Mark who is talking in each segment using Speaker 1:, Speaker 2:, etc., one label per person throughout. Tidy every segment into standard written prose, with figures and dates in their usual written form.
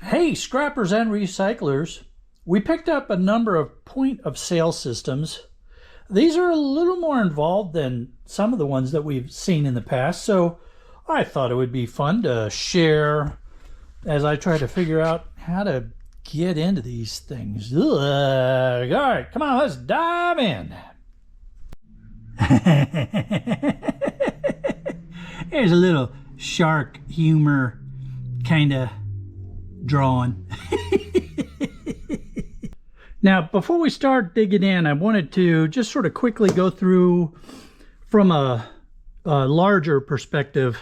Speaker 1: Hey, scrappers and recyclers. We picked up a number of point of sale systems. These are a little more involved than some of the ones that we've seen in the past, so I thought it would be fun to share as I try to figure out how to get into these things. Ugh. All right, come on, let's dive in. There's a little shark humor kind of drawing. Now, before we start digging in, I wanted to just sort of quickly go through from a larger perspective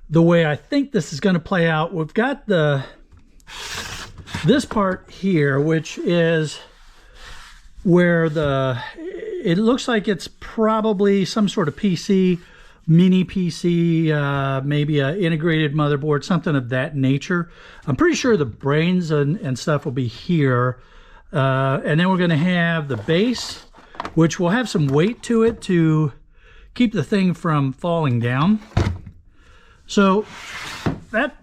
Speaker 1: the way I think this is going to play out. We've got this part here, which is where it looks like it's probably some sort of PC, mini PC, maybe an integrated motherboard, something of that nature. I'm pretty sure the brains and stuff will be here. And then we're going to have the base, which will have some weight to it to keep the thing from falling down. So that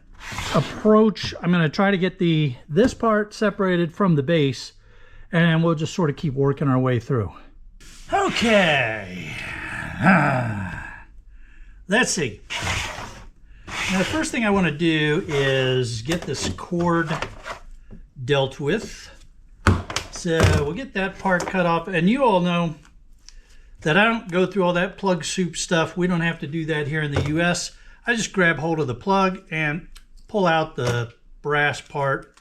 Speaker 1: approach, I'm going to try to get this part separated from the base, and we'll just sort of keep working our way through. Okay. Let's see. Now, the first thing I want to do is get this cord dealt with. So we'll get that part cut off, and you all know that I don't go through all that plug soup stuff. We don't have to do that here in the US. I just grab hold of the plug and pull out the brass part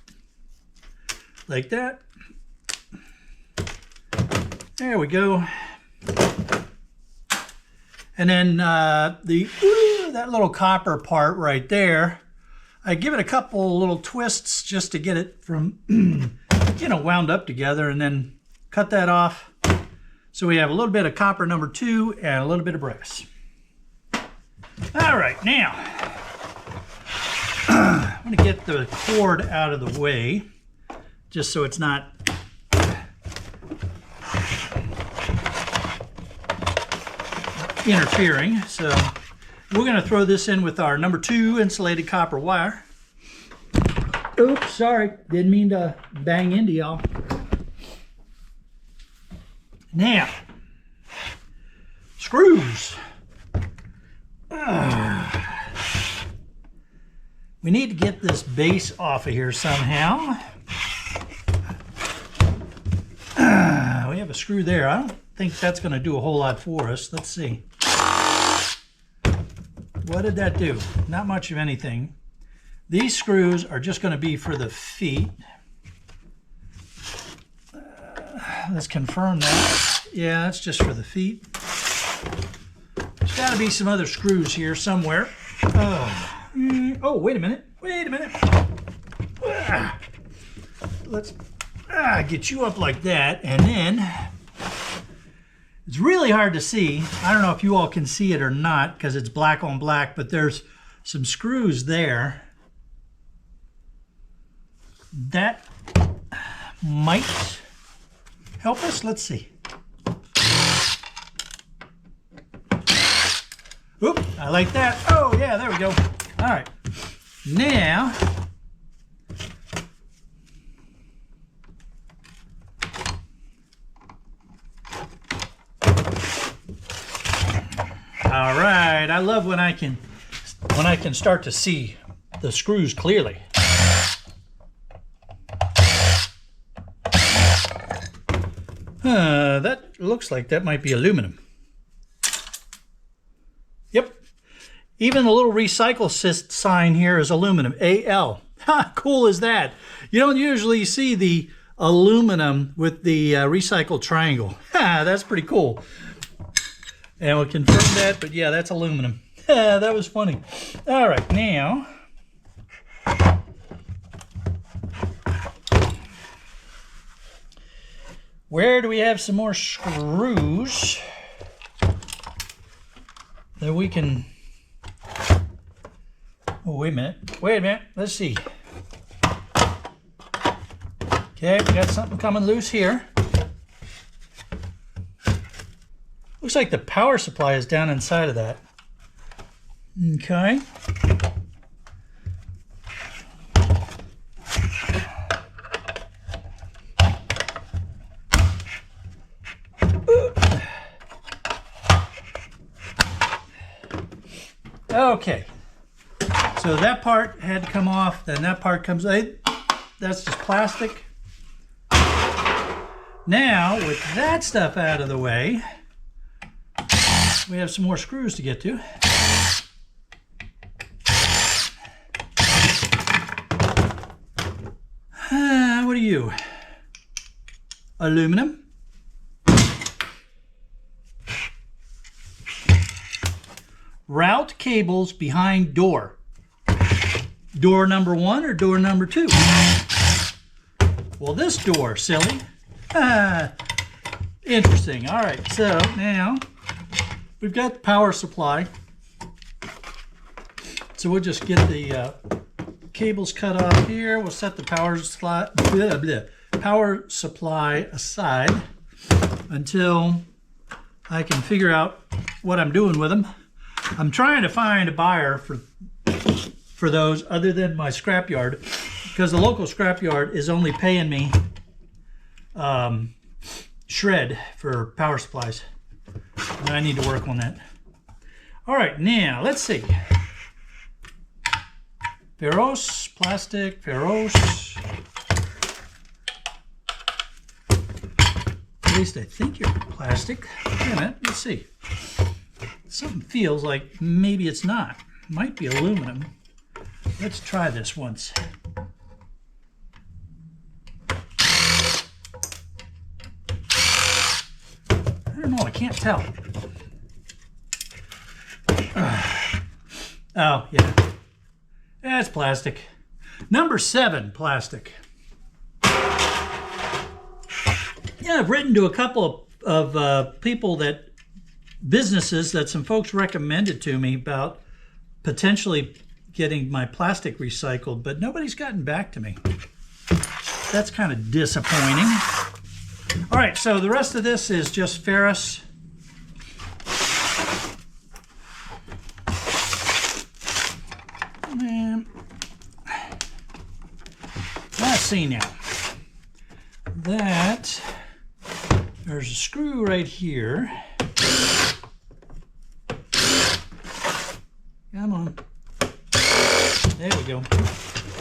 Speaker 1: like that. There we go. And then that little copper part right there, I give it a couple little twists just to get it from wound up together, and then cut that off. So we have a little bit of copper number 2 and a little bit of brass. All right, now I'm going to get the cord out of the way just so it's not interfering. So we're going to throw this in with our number 2 insulated copper wire. Oops, sorry, didn't mean to bang into y'all. Now, screws. We need to get this base off of here somehow. We have a screw there. I don't think that's going to do a whole lot for us. Let's see. What did that do? Not much of anything. These screws are just going to be for the feet. Let's confirm that. Yeah, that's just for the feet. There's got to be some other screws here somewhere. Oh, wait a minute. Wait a minute. Let's get you up like that. And then it's really hard to see. I don't know if you all can see it or not because it's black on black, but there's some screws there. That might help us. Let's see. Oop, I like that. Oh, yeah, there we go. All right. Now, all right. I love when I can start to see the screws clearly. That looks like that might be aluminum. Yep. Even the little recycle sign here is aluminum, AL. How cool is that? You don't usually see the aluminum with the recycled triangle. That's pretty cool. And we'll confirm that, but yeah, that's aluminum. That was funny. All right, now where do we have some more screws that we can... Oh, wait a minute. Let's see. Okay, we got something coming loose here. Looks like the power supply is down inside of that. Okay. Okay, so that part had to come off, then that part comes, that's just plastic. Now, with that stuff out of the way, we have some more screws to get to. What are you? Aluminum. Route cables behind door. Door number 1 or door number 2? Well, this door, silly. Interesting. All right, so now we've got the power supply. So we'll just get the cables cut off here. We'll set the power supply aside until I can figure out what I'm doing with them. I'm trying to find a buyer for those other than my scrapyard, because the local scrapyard is only paying me shred for power supplies. And I need to work on that. All right, now let's see. Ferrous, plastic, ferrous. At least I think you're plastic. Wait a minute, let's see. Something feels like maybe it's not. Might be aluminum. Let's try this once. I don't know, I can't tell. Oh, yeah. That's plastic. Number 7, plastic. Yeah, I've written to a couple of people businesses that some folks recommended to me about potentially getting my plastic recycled, but nobody's gotten back to me. That's kind of disappointing. All right, so the rest of this is just ferrous. Let's see now. There's a screw right here. Come on. There we go.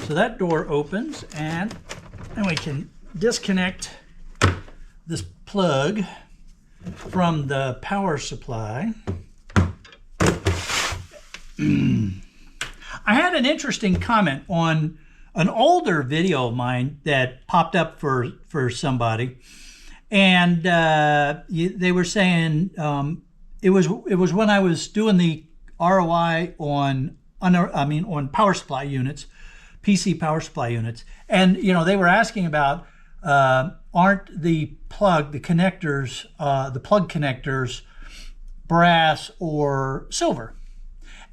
Speaker 1: So that door opens, and then we can disconnect this plug from the power supply. I had an interesting comment on an older video of mine that popped up for somebody, and they were saying it was when I was doing the ROI on power supply units, PC power supply units, and they were asking about aren't the plug connectors brass or silver?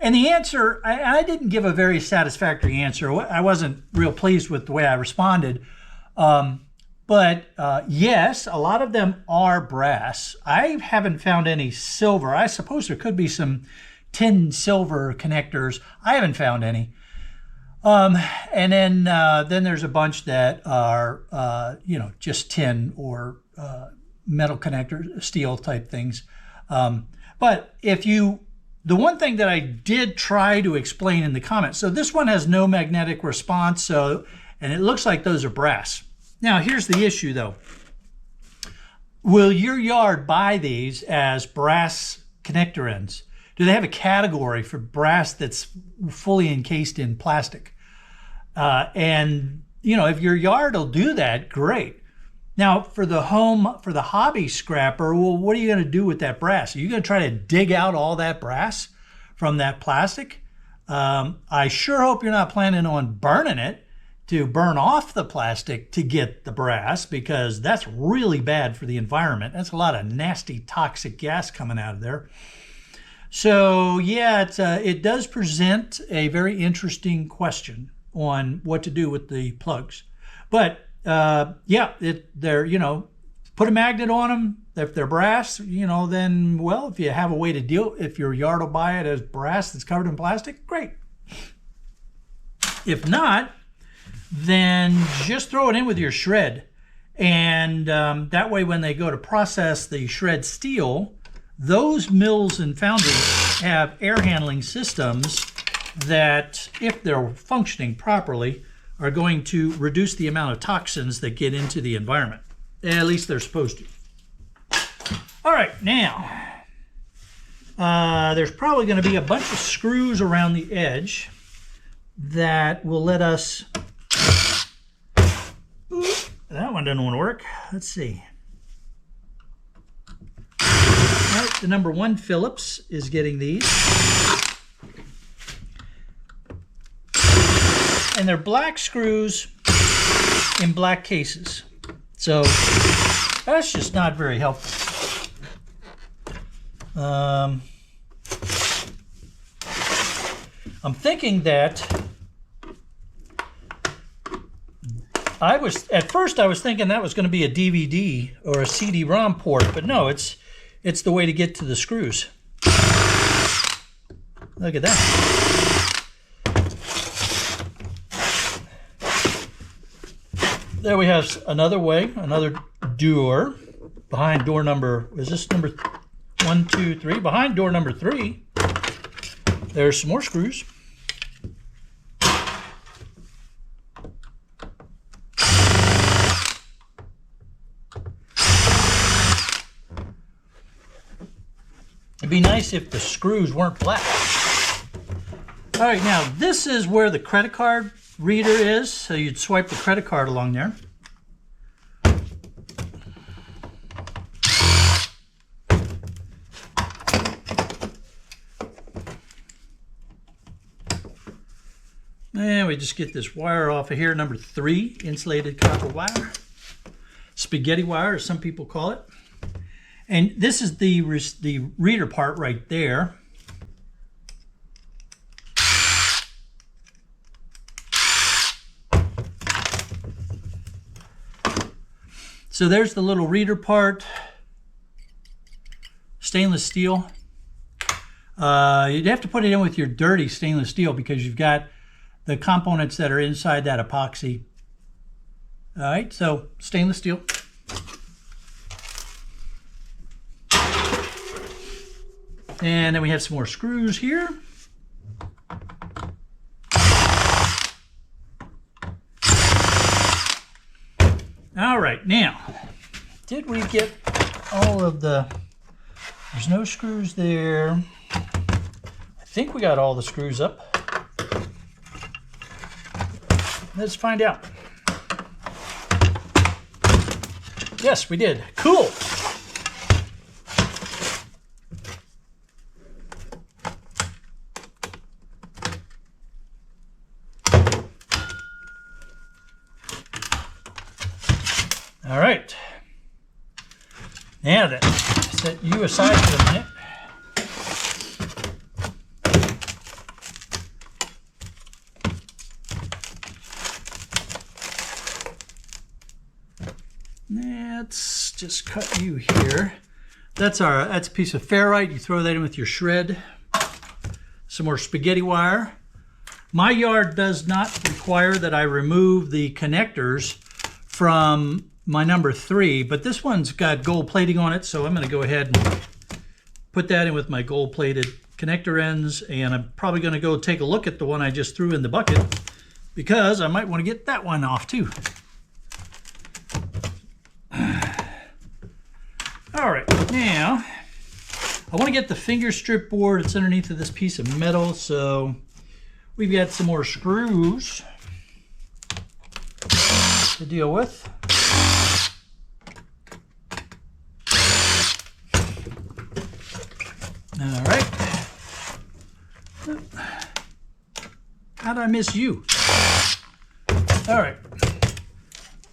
Speaker 1: And the answer, I didn't give a very satisfactory answer. I wasn't real pleased with the way I responded. But yes, a lot of them are brass. I haven't found any silver. I suppose there could be some tin silver connectors. I haven't found any. And then there's a bunch that are, just tin or metal connectors, steel type things. But the one thing that I did try to explain in the comments, so this one has no magnetic response, and it looks like those are brass. Now, here's the issue though. Will your yard buy these as brass connector ends? Do they have a category for brass that's fully encased in plastic? And if your yard will do that, great. Now, for the hobby scrapper, well, what are you going to do with that brass? Are you going to try to dig out all that brass from that plastic? I sure hope you're not planning on burning it to burn off the plastic to get the brass, because that's really bad for the environment. That's a lot of nasty toxic gas coming out of there. So yeah, it does present a very interesting question on what to do with the plugs. But put a magnet on them. If they're brass, then, well, if you have a way to deal, if your yard will buy it as brass that's covered in plastic, great. If not, then just throw it in with your shred. And that way, when they go to process the shred steel, those mills and foundries have air handling systems that, if they're functioning properly, are going to reduce the amount of toxins that get into the environment. At least they're supposed to. All right, now, there's probably going to be a bunch of screws around the edge that will let us... That one doesn't want to work. Let's see. All right, the number 1 Phillips is getting these. And they're black screws in black cases. So that's just not very helpful. I'm thinking that at first I was thinking that was going to be a DVD or a CD-ROM port, but no, it's the way to get to the screws. Look at that. There we have another way, another door behind door number, is this number 1, 2, 3? Behind door number 3, there's some more screws. It'd be nice if the screws weren't black. All right, now this is where the credit card reader is, so you'd swipe the credit card along there. And we just get this wire off of here, number 3, insulated copper wire. Spaghetti wire, as some people call it. And this is the reader part right there. So there's the little reader part. Stainless steel. You'd have to put it in with your dirty stainless steel because you've got the components that are inside that epoxy. All right, so stainless steel. And then we have some more screws here. All right, now, did we get all of the, there's no screws there. I think we got all the screws up. Let's find out. Yes, we did. Cool. All right. Now then, set you aside for a minute. Let's just cut you here. That's a piece of ferrite. You throw that in with your shred. Some more spaghetti wire. My yard does not require that I remove the connectors from my number 3, but this one's got gold plating on it, so I'm going to go ahead and put that in with my gold plated connector ends, and I'm probably going to go take a look at the one I just threw in the bucket because I might want to get that one off too. All right, now I want to get the finger strip board. It's underneath of this piece of metal, so we've got some more screws to deal with. All right. How'd I miss you? All right.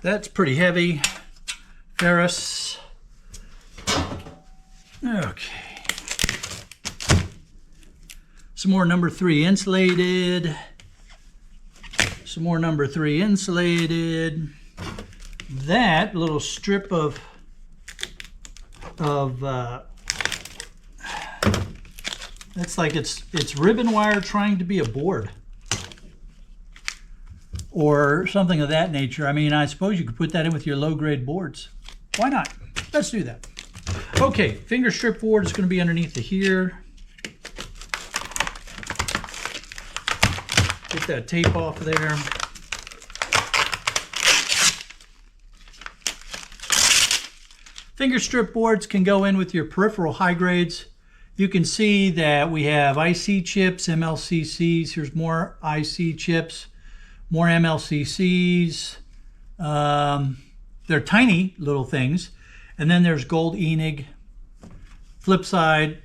Speaker 1: That's pretty heavy. Ferrous. Okay. Some more number 3 insulated. Some more number 3 insulated. That little strip of that's like it's ribbon wire trying to be a board or something of that nature. I mean, I suppose you could put that in with your low-grade boards. Why not? Let's do that. Okay, finger strip board is going to be underneath of here. that tape off of there. Finger strip boards can go in with your peripheral high grades. You can see that we have IC chips, MLCCs. Here's more IC chips, more MLCCs. They're tiny little things. And then there's gold Enig. Flip side,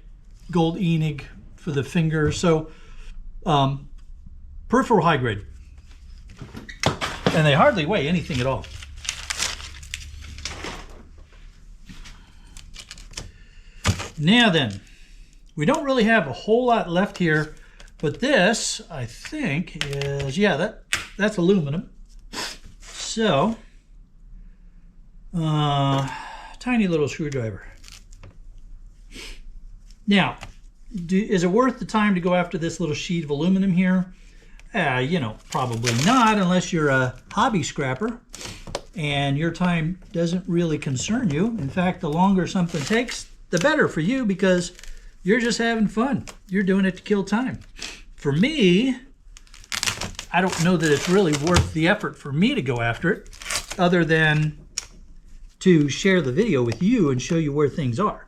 Speaker 1: gold Enig for the finger. So peripheral high grade. And they hardly weigh anything at all. Now then, we don't really have a whole lot left here, but this, I think, is, yeah, that's aluminum. So, tiny little screwdriver. Now, is it worth the time to go after this little sheet of aluminum here? You know, probably not unless you're a hobby scrapper and your time doesn't really concern you. In fact, the longer something takes, the better for you, because you're just having fun. You're doing it to kill time. For me, I don't know that it's really worth the effort for me to go after it, other than to share the video with you and show you where things are.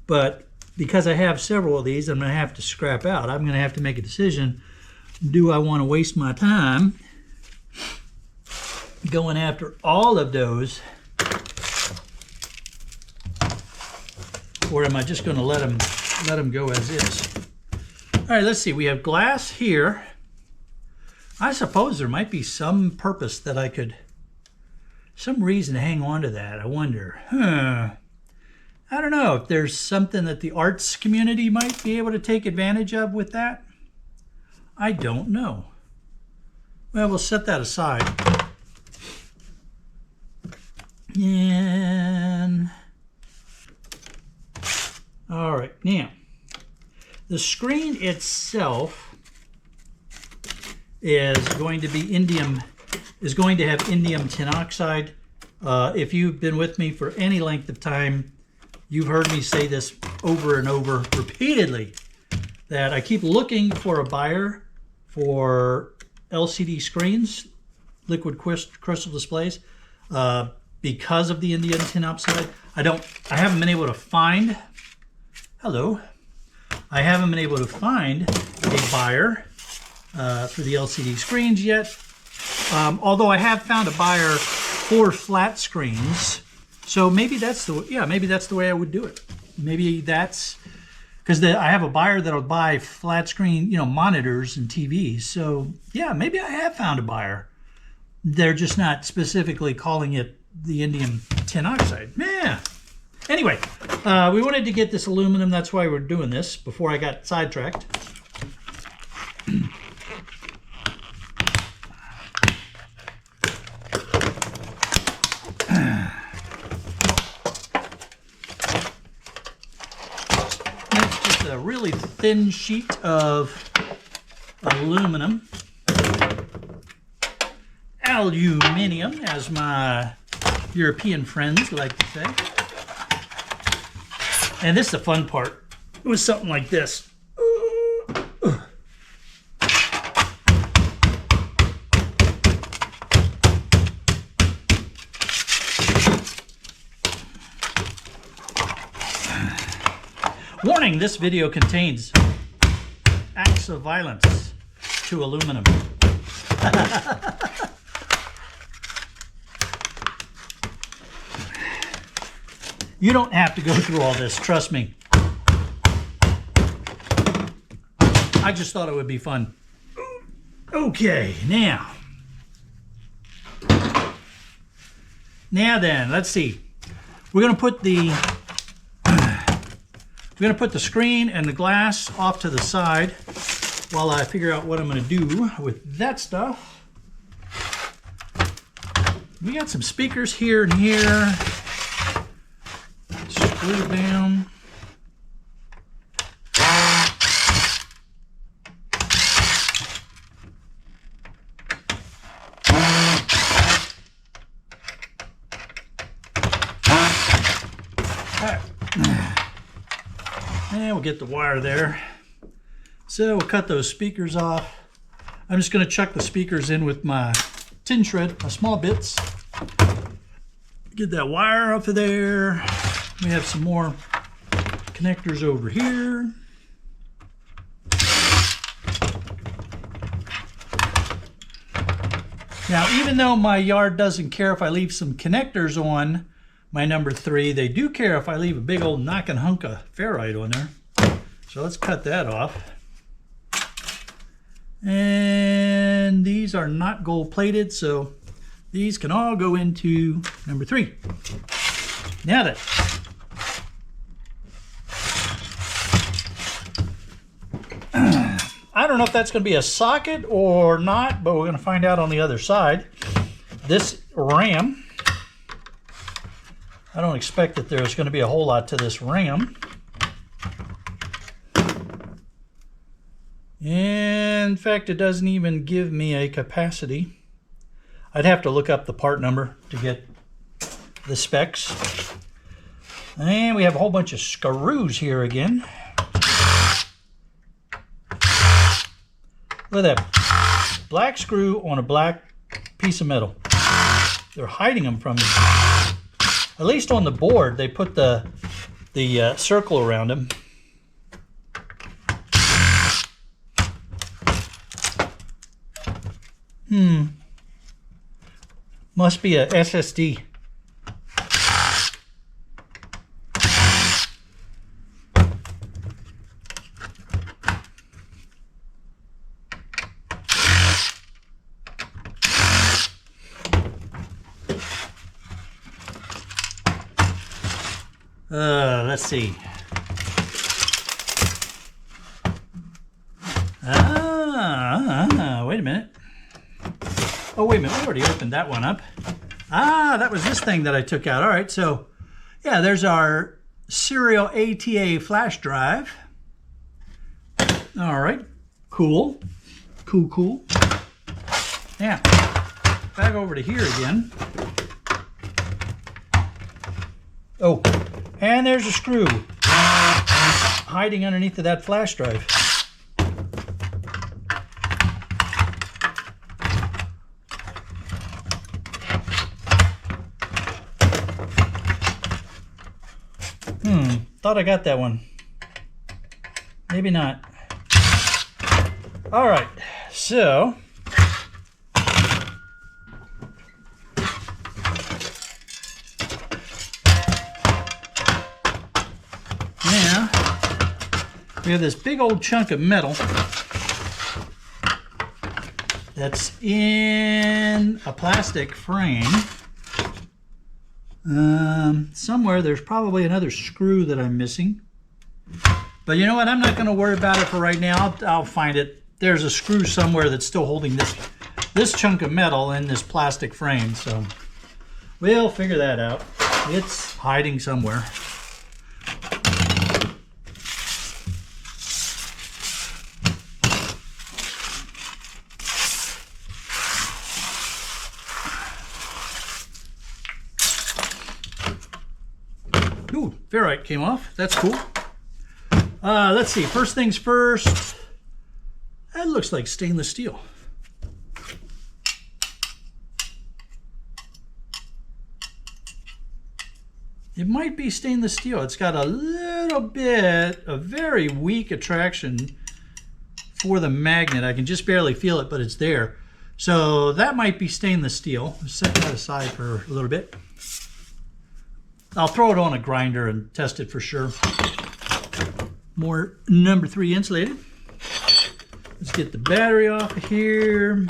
Speaker 1: But because I have several of these I'm going to have to scrap out, I'm going to have to make a decision. Do I want to waste my time going after all of those, or am I just going to let them go as is? All right, let's see. We have glass here. I suppose there might be some purpose that I could, some reason to hang on to that. I wonder. I don't know if there's something that the arts community might be able to take advantage of with that. I don't know. Well, we'll set that aside. And all right, now the screen itself is going to be indium, is going to have indium tin oxide. If you've been with me for any length of time, you've heard me say this over and over repeatedly, that I keep looking for a buyer for LCD screens, liquid crystal displays, because of the indium tin oxide. I haven't been able to find, I haven't been able to find a buyer for the LCD screens yet. Although I have found a buyer for flat screens. So maybe that's the way I would do it. Maybe that's because I have a buyer that'll buy flat screen, monitors and TVs. So yeah, maybe I have found a buyer. They're just not specifically calling it the indium tin oxide. Yeah. Anyway, we wanted to get this aluminum. That's why we're doing this before I got sidetracked. A really thin sheet of aluminum, aluminium, as my European friends like to say. And this is the fun part. It was something like this. Warning, this video contains acts of violence to aluminum. You don't have to go through all this, trust me. I just thought it would be fun. Okay, now then, let's see. We're going to put the screen and the glass off to the side while I figure out what I'm going to do with that stuff. We got some speakers here and here. Screw down. And we'll get the wire there. So we'll cut those speakers off. I'm just going to chuck the speakers in with my tin shred, my small bits. Get that wire off of there. We have some more connectors over here. Now, even though my yard doesn't care if I leave some connectors on my number 3, they do care if I leave a big old knocking hunk of ferrite on there. So let's cut that off. And these are not gold plated, so these can all go into number 3. Now then, I don't know if that's going to be a socket or not, but we're going to find out on the other side. This RAM, I don't expect that there's going to be a whole lot to this RAM. In fact, it doesn't even give me a capacity. I'd have to look up the part number to get the specs. And we have a whole bunch of screws here again. Look at that black screw on a black piece of metal. They're hiding them from me. At least on the board, they put the circle around them. Must be a SSD. Let's see. Wait a minute. Oh, wait a minute. We already opened that one up. That was this thing that I took out. All right, so yeah, there's our serial ATA flash drive. All right, cool. Cool. Now, back over to here again. Oh, and there's a screw hiding underneath of that flash drive. Thought I got that one. Maybe not. All right, so now we have this big old chunk of metal that's in a plastic frame. Somewhere there's probably another screw that I'm missing. But you know what? I'm not going to worry about it for right now. I'll find it. There's a screw somewhere that's still holding this chunk of metal in this plastic frame. So we'll figure that out. It's hiding somewhere. Ooh, ferrite came off. That's cool. Let's see. First things first. That looks like stainless steel. It might be stainless steel. It's got a little bit of very weak attraction for the magnet. I can just barely feel it, but it's there. So that might be stainless steel. Let's set that aside for a little bit. I'll throw it on a grinder and test it for sure. More number 3 insulated. Let's get the battery off of here.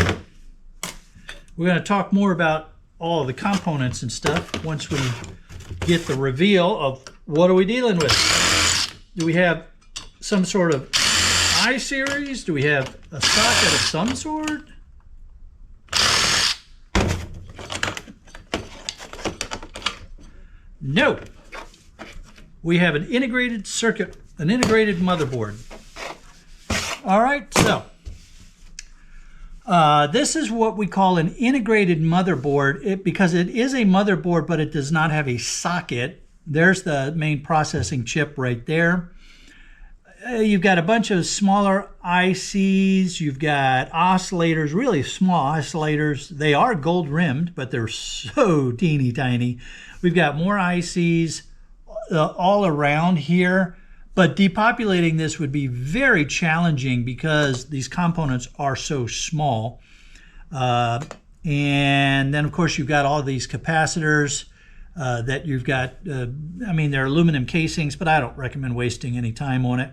Speaker 1: We're going to talk more about all of the components and stuff once we get the reveal of what are we dealing with. Do we have some sort of I-series? Do we have a socket of some sort? No. We have an integrated circuit, an integrated motherboard. All right, so this is what we call an integrated motherboard because it is a motherboard, but it does not have a socket. There's the main processing chip right there. you've got a bunch of smaller ICs. You've got oscillators, really small oscillators. They are gold rimmed, but they're so teeny tiny. We've got more ICs all around here, but depopulating this would be very challenging because these components are so small. And then, of course, you've got all these capacitors that you've got. I mean, they're aluminum casings, but I don't recommend wasting any time on it.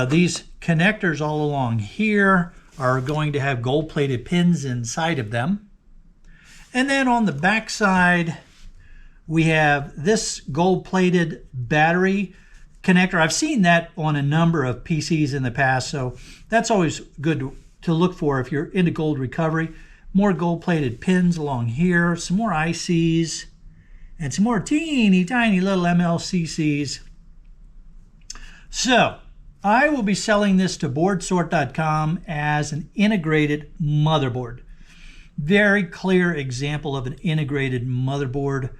Speaker 1: These connectors all along here are going to have gold-plated pins inside of them. And then on the back side, we have this gold-plated battery connector. I've seen that on a number of PCs in the past, so that's always good to look for if you're into gold recovery. More gold-plated pins along here, some more ICs, and some more teeny tiny little MLCCs. So I will be selling this to boardsort.com as an integrated motherboard. Very clear example of an integrated motherboard.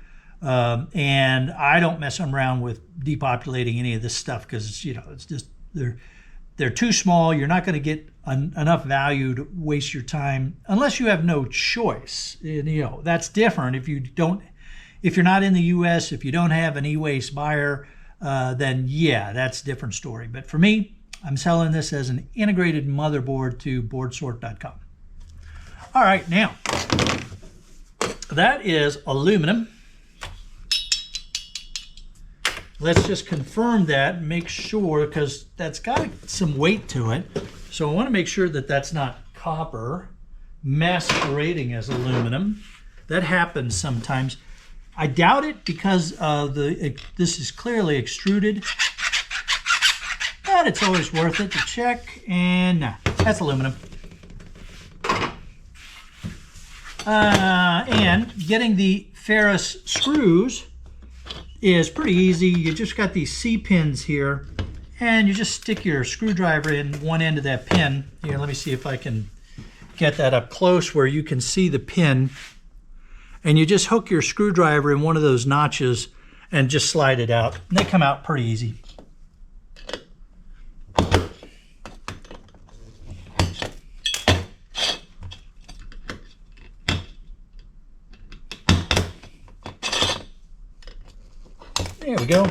Speaker 1: And I don't mess around with depopulating any of this stuff because, you know, it's just they're too small. You're not going to get enough value to waste your time unless you have no choice. And, you know, that's different. If you're not in the U.S., if you don't have an e-waste buyer, then yeah, that's a different story. But for me, I'm selling this as an integrated motherboard to boardsort.com. All right, now that is aluminum. Let's just confirm that, make sure, because that's got some weight to it. So I want to make sure that that's not copper masquerading as aluminum. That happens sometimes. I doubt it because this is clearly extruded. But it's always worth it to check. And no, that's aluminum. And getting the ferrous screws is pretty easy. You just got these C-pins here, and you just stick your screwdriver in one end of that pin. Here, let me see if I can get that up close where you can see the pin. And you just hook your screwdriver in one of those notches and just slide it out. And they come out pretty easy. There we go.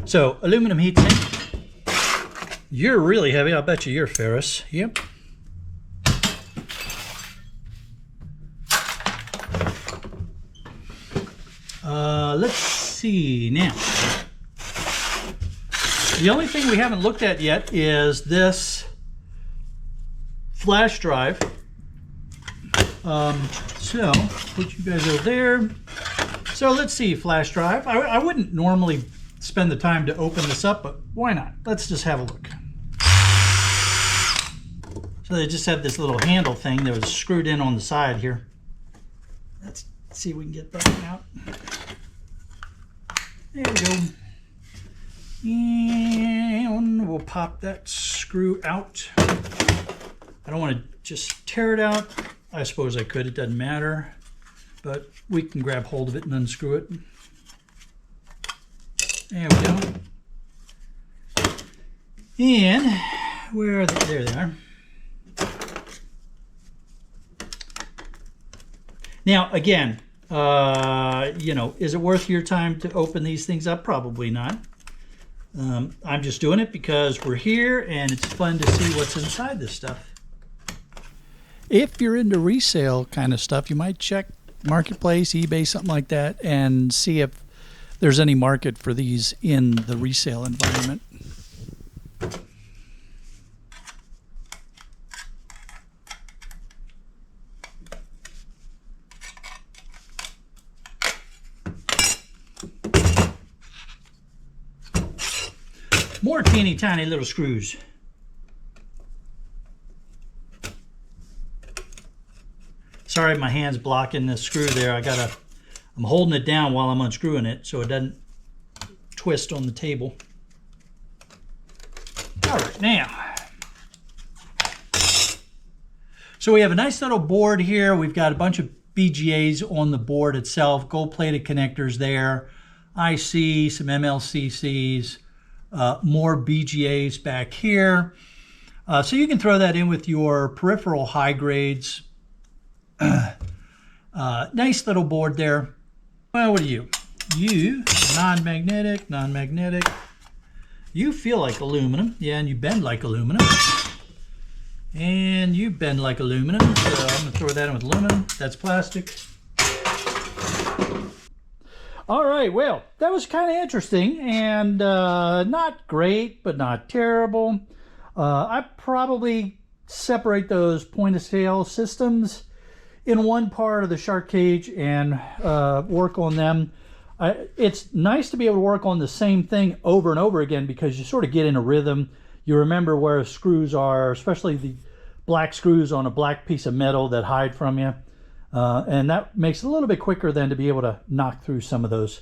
Speaker 1: So, aluminum heatsink. You're really heavy. I'll bet you you're ferrous. Yep. Let's see now. The only thing we haven't looked at yet is this flash drive. So, put you guys over there. So let's see, flash drive. I wouldn't normally spend the time to open this up, but why not? Let's just have a look. So they just have this little handle thing that was screwed in on the side here. Let's see if we can get that out. There we go. And we'll pop that screw out. I don't want to just tear it out. I suppose I could, it doesn't matter. But we can grab hold of it and unscrew it. There we go. And where are they? There they are. Now, again, you know, is it worth your time to open these things up? Probably not. I'm just doing it because we're here and it's fun to see what's inside this stuff. If you're into resale kind of stuff, you might check Marketplace, eBay, something like that, and see if there's any market for these in the resale environment. More teeny tiny little screws. Sorry, my hand's blocking the screw there. I'm holding it down while I'm unscrewing it so it doesn't twist on the table. All right, now. So we have a nice little board here. We've got a bunch of BGAs on the board itself, gold-plated connectors there, IC, some MLCCs, more BGAs back here. So you can throw that in with your peripheral high grades. Nice little board there. Well, what are you? You, non-magnetic, non-magnetic. You feel like aluminum. Yeah, and you bend like aluminum. And you bend like aluminum. So I'm going to throw that in with aluminum. That's plastic. All right, well, that was kind of interesting and not great, but not terrible. I probably separate those point of sale systems in one part of the shark cage and work on them. It's nice to be able to work on the same thing over and over again because you sort of get in a rhythm. You remember where screws are, especially the black screws on a black piece of metal that hide from you. And that makes it a little bit quicker than to be able to knock through some of those.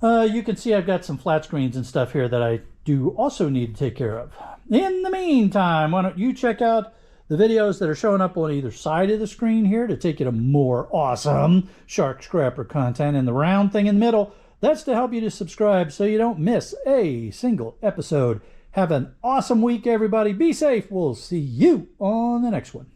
Speaker 1: You can see I've got some flat screens and stuff here that I do also need to take care of. In the meantime, why don't you check out the videos that are showing up on either side of the screen here to take you to more awesome shark scrapper content. And the round thing in the middle, that's to help you to subscribe so you don't miss a single episode. Have an awesome week, everybody. Be safe. We'll see you on the next one.